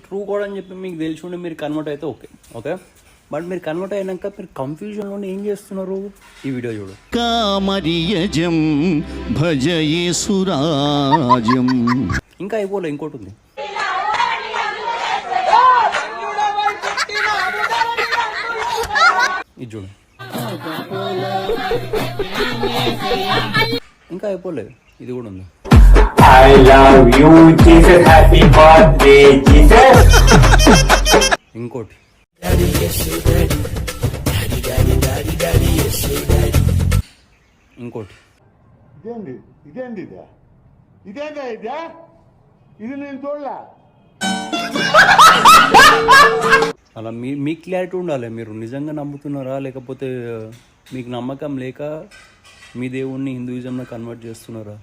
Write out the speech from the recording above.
True code అని చెప్పి మీకు తెలిసి ఉండి మీరు కన్వర్ట్ అయితే ఓకే ఓకే, బట్ మీరు కన్వర్ట్ అయినాక మీరు కన్ఫ్యూజన్లో ఏం చేస్తున్నారు? ఈ వీడియో చూడు. కామరియజం భజయేసురాజం. ఇంకా అయిపోలే, ఇంకోటి ఉంది. ఇది చూడు. ఇంకా అయిపోలేదు, ఇది కూడా ఉంది. I love you, Jesus. Happy birthday, Jesus. ఇంకోటి. ఇంకోటి. ఇది నేను చూడలే. అలా మీ క్లారిటీ ఉండాలి. మీరు నిజంగా నమ్ముతున్నారా, లేకపోతే మీకు నమ్మకం లేక మీ దేవుణ్ణి హిందూయిజంలో కన్వర్ట్ చేస్తున్నారా?